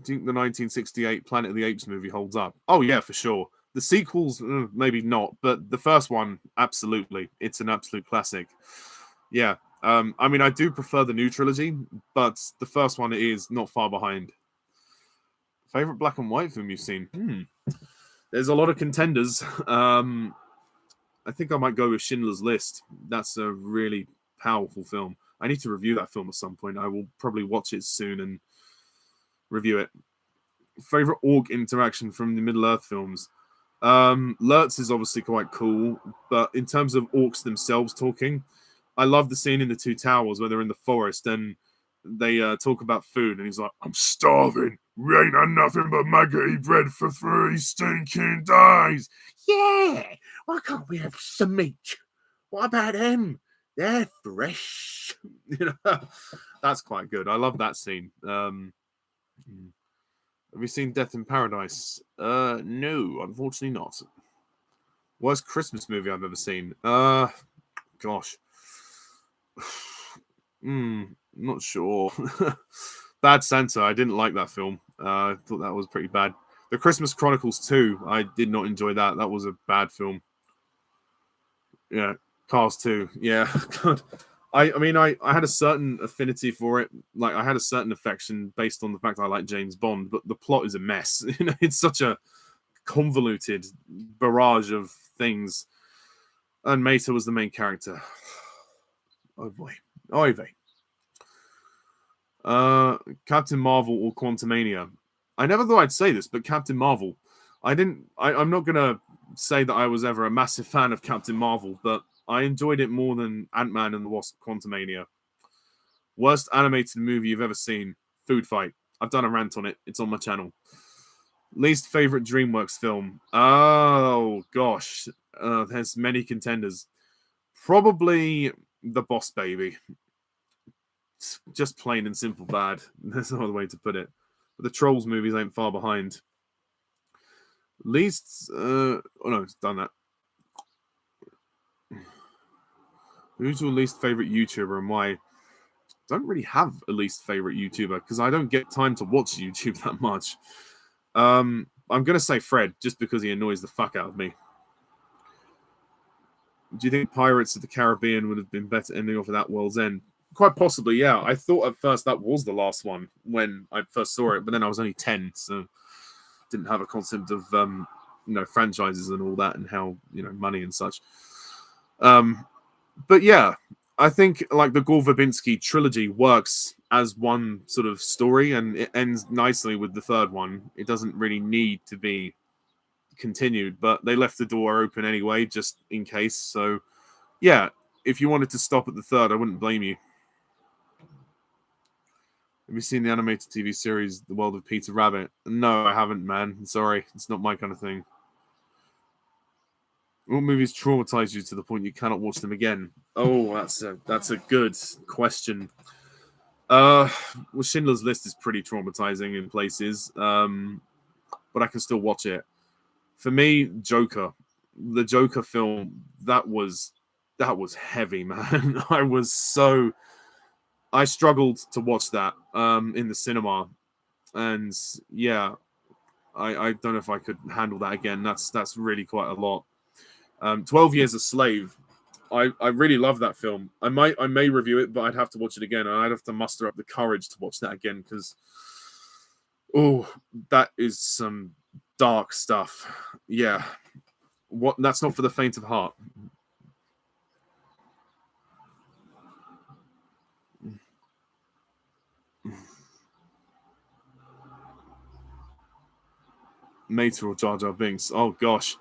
Do you think the 1968 Planet of the Apes movie holds up? Oh yeah, for sure. The sequels, maybe not, but the first one, absolutely. It's an absolute classic. Yeah. I mean, I do prefer the new trilogy, but the first one is not far behind. Favorite black and white film you've seen? There's a lot of contenders. I think I might go with Schindler's List. That's a really powerful film. I need to review that film at some point. I will probably watch it soon and review it. Favorite orc interaction from the Middle Earth films? Lurtz is obviously quite cool, but in terms of orcs themselves talking, I love the scene in the Two Towers where they're in the forest and they talk about food, and he's like, "I'm starving. We ain't had nothing but maggoty bread for 3 stinking days. Yeah, why can't we have some meat? What about them? They're fresh." That's quite good. I love that scene. Have you seen Death in Paradise? No, unfortunately not. Worst Christmas movie I've ever seen? Gosh. Not sure. Bad Santa. I didn't like that film. I thought that was pretty bad. The Christmas Chronicles 2. I did not enjoy that. That was a bad film. Yeah. Cars 2. Yeah. God. I mean, I had a certain affinity for it. Like, I had a certain affection based on the fact I like James Bond, but the plot is a mess. It's such a convoluted barrage of things. And Meta was the main character. Oh boy. Oy vey. Captain Marvel or Quantumania? I never thought I'd say this, but Captain Marvel. I'm not gonna say that I was ever a massive fan of Captain Marvel, but I enjoyed it more than Ant-Man and the Wasp: Quantumania. Worst animated movie you've ever seen? Food Fight. I've done a rant on it. It's on my channel. Least favorite DreamWorks film? Oh gosh, there's many contenders. Probably The Boss Baby. It's just plain and simple bad. There's no other way to put it. But the Trolls movies ain't far behind. Least, oh no, it's done that. Who's your least favorite YouTuber and why? Don't really have a least favorite YouTuber because I don't get time to watch YouTube that much. I'm gonna say Fred just because he annoys the fuck out of me. Do you think Pirates of the Caribbean would have been better ending off at that World's End? Quite possibly, yeah. I thought at first that was the last one when I first saw it, but then I was only 10, so didn't have a concept of franchises and all that and how money and such. But yeah, I think like the Gore Verbinski trilogy works as one sort of story, and it ends nicely with the third one. It doesn't really need to be continued, but they left the door open anyway, just in case. So yeah, if you wanted to stop at the third, I wouldn't blame you. Have you seen the animated TV series The World of Peter Rabbit? No, I haven't, man. Sorry, it's not my kind of thing. What movies traumatized you to the point you cannot watch them again? Oh, that's a good question. Well, Schindler's List is pretty traumatizing in places, but I can still watch it. For me, Joker, the Joker film, that was heavy, man. I struggled to watch that in the cinema, and yeah, I don't know if I could handle that again. That's really quite a lot. 12 Years a Slave. I really love that film. I may review it, but I'd have to watch it again, and I'd have to muster up the courage to watch that again because, that is some dark stuff. Yeah, that's not for the faint of heart. Mater or Jar Jar Binks? Oh gosh,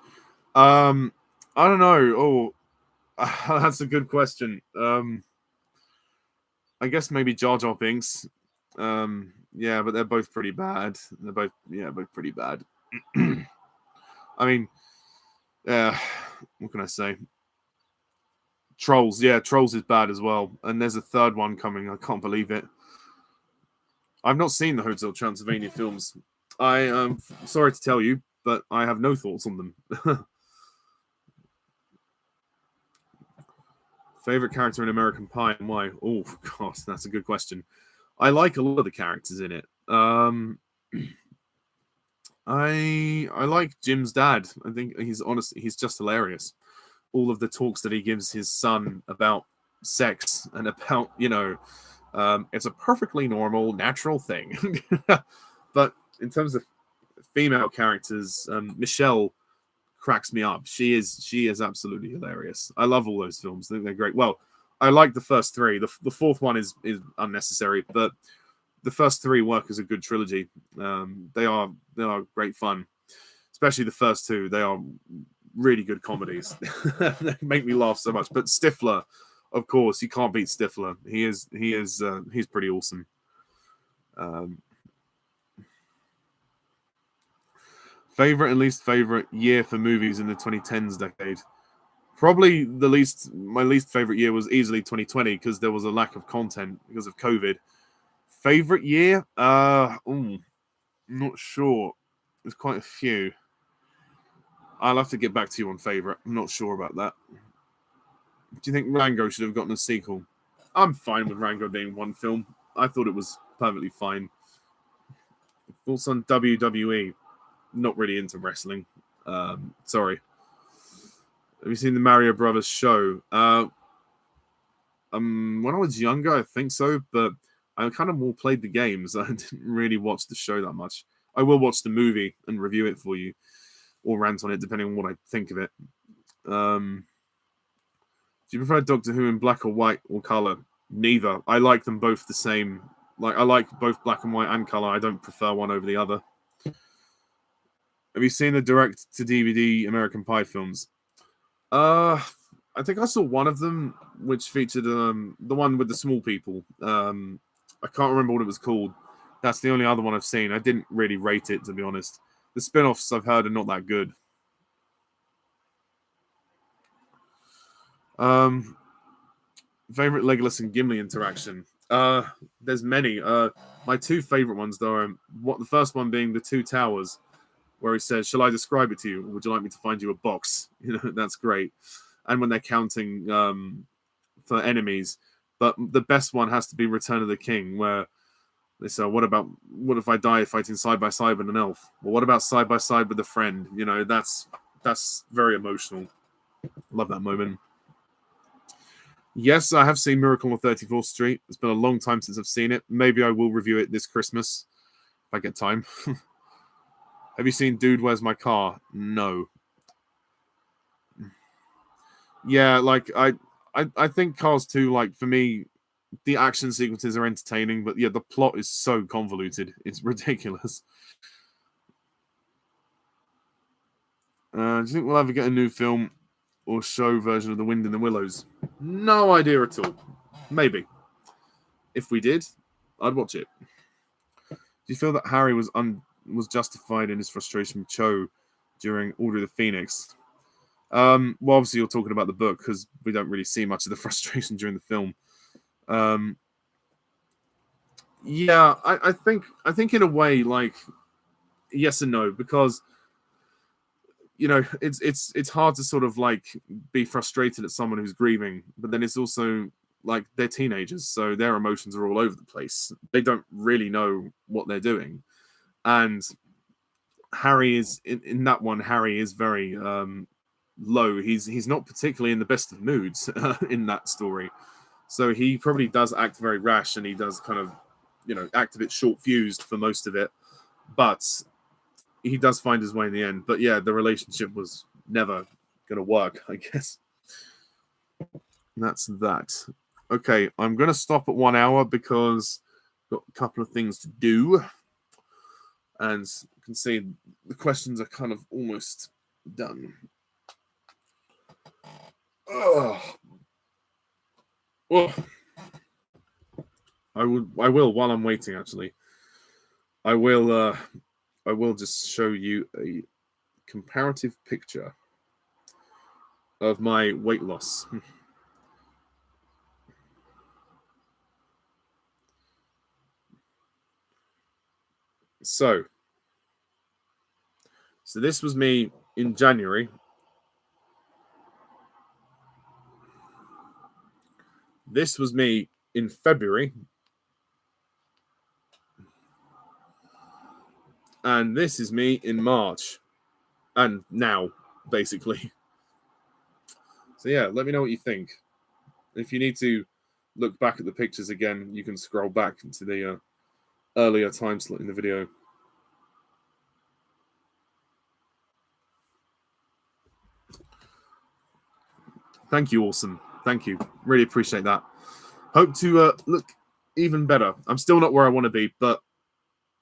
I don't know. That's a good question. I guess maybe Jar Jar Binks. Yeah, but they're both pretty bad. They're both pretty bad. I mean, what can I say? Trolls, yeah, Trolls is bad as well. And there's a third one coming. I can't believe it. I've not seen the Hotel Transylvania films. I am sorry to tell you, but I have no thoughts on them. Favorite character in American Pie and why? Oh, gosh, that's a good question. I like a lot of the characters in it. I like Jim's dad. I think he's just hilarious. All of the talks that he gives his son about sex and about, it's a perfectly normal, natural thing. But in terms of female characters, Michelle cracks me up. She is absolutely hilarious. I love all those films. I think they're great. Well, I like the first three. The fourth one is unnecessary, but the first three work as a good trilogy. They are great fun, especially the first two. They are really good comedies. They make me laugh so much. But Stifler, of course, you can't beat Stifler. He's pretty awesome. Um, Favorite and least favorite year for movies in the 2010s decade. Probably my least favorite year was easily 2020 because there was a lack of content because of COVID. Favorite year? Not sure. There's quite a few. I'll have to get back to you on favorite. I'm not sure about that. Do you think Rango should have gotten a sequel? I'm fine with Rango being one film. I thought it was perfectly fine. Thoughts on WWE? Not really into wrestling. Sorry. Have you seen the Mario Brothers show? When I was younger, I think so, but I kind of more played the games. I didn't really watch the show that much. I will watch the movie and review it for you, or rant on it, depending on what I think of it. Do you prefer Doctor Who in black or white or color? Neither. I like them both the same. Like, I like both black and white and color. I don't prefer one over the other. Have you seen the direct to DVD American Pie films? I think I saw one of them, which featured the one with the small people. I can't remember what it was called. That's the only other one I've seen. I didn't really rate it, to be honest. The spin-offs I've heard are not that good. Favorite Legolas and Gimli interaction? There's many. My two favorite ones, though, are the first one being the Two Towers, where he says, "Shall I describe it to you, or would you like me to find you a box?" That's great. And when they're counting for enemies, but the best one has to be Return of the King, where they say, what if I die fighting side by side with an elf? Well, what about side by side with a friend? That's very emotional. Love that moment. Yes, I have seen Miracle on 34th Street. It's been a long time since I've seen it. Maybe I will review it this Christmas if I get time. Have you seen Dude, Where's My Car? No. Yeah, like I think Cars 2, like, for me, the action sequences are entertaining, but yeah, the plot is so convoluted. It's ridiculous. Do you think we'll ever get a new film or show version of The Wind in the Willows? No idea at all. Maybe. If we did, I'd watch it. Do you feel that Harry was justified in his frustration with Cho during Order of the Phoenix? Well, obviously you're talking about the book because we don't really see much of the frustration during the film. Yeah, I think in a way, like, yes and no, because it's hard to sort of like be frustrated at someone who's grieving, but then it's also like they're teenagers, so their emotions are all over the place. They don't really know what they're doing, and Harry is in that one. Harry is very low. He's not particularly in the best of moods in that story, so he probably does act very rash, and he does kind of act a bit short fused for most of it, but he does find his way in the end. But yeah, the relationship was never gonna work, I guess. That's that. Okay, I'm gonna stop at 1 hour because I've got a couple of things to do, and you can see the questions are kind of almost done. Ugh. Oh, I will while I'm waiting. Actually, I will just show you a comparative picture of my weight loss. So this was me in January. This was me in February. And this is me in March. And now, basically. So yeah, let me know what you think. If you need to look back at the pictures again, you can scroll back into the earlier time slot in the video. Thank you, awesome. Thank you. Really appreciate that. Hope to look even better. I'm still not where I want to be, but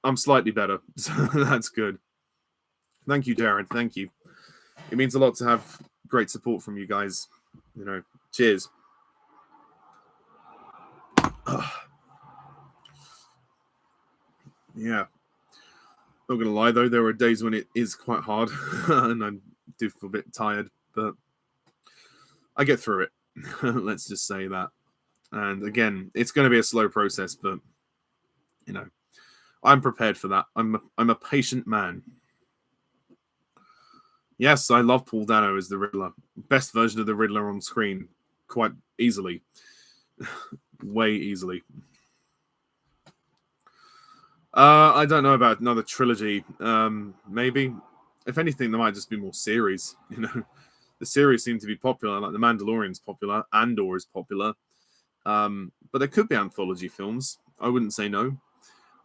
I'm slightly better. So that's good. Thank you, Jared. Thank you. It means a lot to have great support from you guys. You know, cheers. Yeah. Not gonna lie though, there are days when it is quite hard, and I do feel a bit tired, but I get through it. Let's just say that. And again, it's going to be a slow process, but you know, I'm prepared for that. I'm a patient man. Yes, I love Paul Dano as the Riddler. Best version of the Riddler on screen, quite easily. Way easily. I don't know about another trilogy. Maybe. If anything, there might just be more series. You know, the series seem to be popular. Like The Mandalorian's popular. Andor is popular. But there could be anthology films. I wouldn't say no.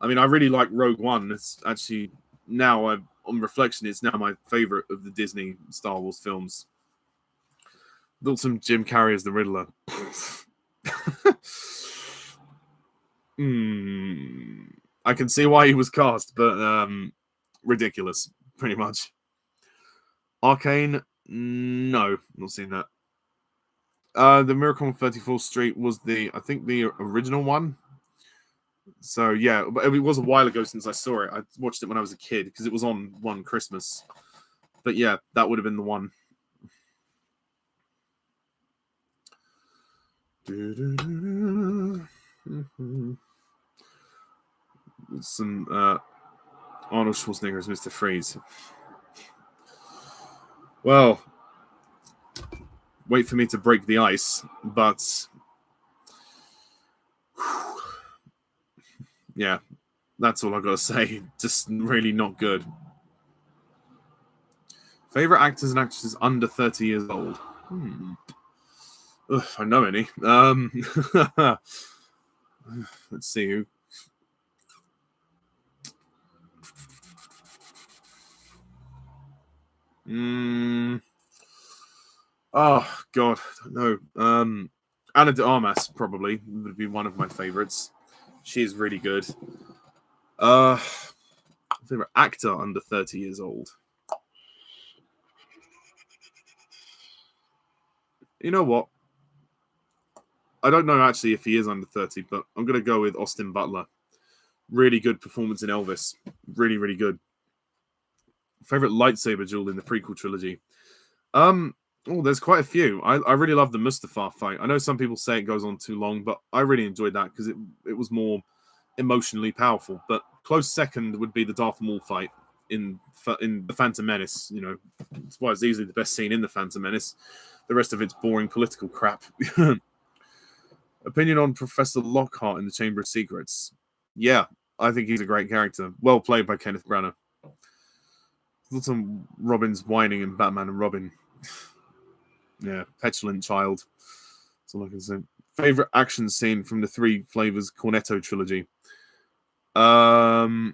I mean, I really like Rogue One. It's actually now, on reflection, it's now my favorite of the Disney Star Wars films. Some Jim Carrey as the Riddler. I can see why he was cast, but ridiculous, pretty much. Arcane, no, not seen that. The Miracle on 34th Street was I think the original one. So yeah, but it was a while ago since I saw it. I watched it when I was a kid because it was on one Christmas. But yeah, that would have been the one. Some Arnold Schwarzenegger as Mr. Freeze. Well, wait for me to break the ice, but yeah, that's all I gotta say. Just really not good. Favorite actors and actresses under 30 years old? If I know any. Let's see who. Oh God, I don't know. Anna de Armas probably would be one of my favorites. She is really good. Favorite actor under 30 years old. You know what? I don't know actually if he is under 30, but I'm gonna go with Austin Butler. Really good performance in Elvis. Really, really good. Favorite lightsaber duel in the prequel trilogy. There's quite a few. I really love the Mustafar fight. I know some people say it goes on too long, but I really enjoyed that because it was more emotionally powerful. But close second would be the Darth Maul fight in the Phantom Menace. You know, that's why it's easily the best scene in the Phantom Menace. The rest of it's boring political crap. Opinion on Professor Lockhart in the Chamber of Secrets. Yeah, I think he's a great character. Well played by Kenneth Branagh. Lots of Robin's whining in Batman and Robin. Yeah, petulant child. That's all I can say. Favorite action scene from the Three Flavors Cornetto trilogy. I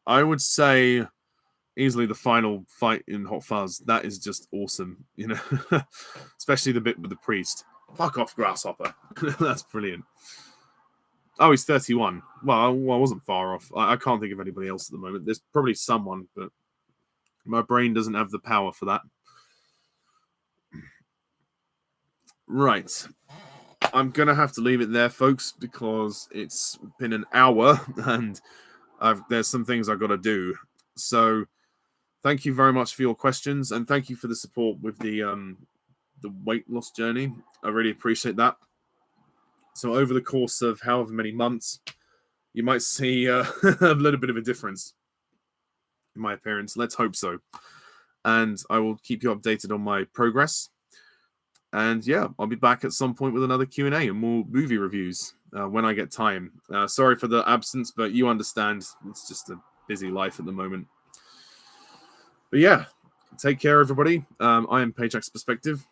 would say easily the final fight in Hot Fuzz. That is just awesome, you know, especially the bit with the priest. Fuck off, grasshopper. That's brilliant. Oh, he's 31. Well, I wasn't far off. I can't think of anybody else at the moment. There's probably someone, but my brain doesn't have the power for that. Right. I'm going to have to leave it there, folks, because it's been an hour and there's some things I've got to do. So thank you very much for your questions and thank you for the support with the weight loss journey. I really appreciate that. So over the course of however many months, you might see a little bit of a difference in my appearance. Let's hope so. And I will keep you updated on my progress. And yeah, I'll be back at some point with another Q&A and more movie reviews. when I get time. Sorry for the absence, but you understand. It's just a busy life at the moment. But yeah, take care, everybody. I am Pajak's Perspective.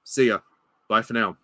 See ya. Bye for now.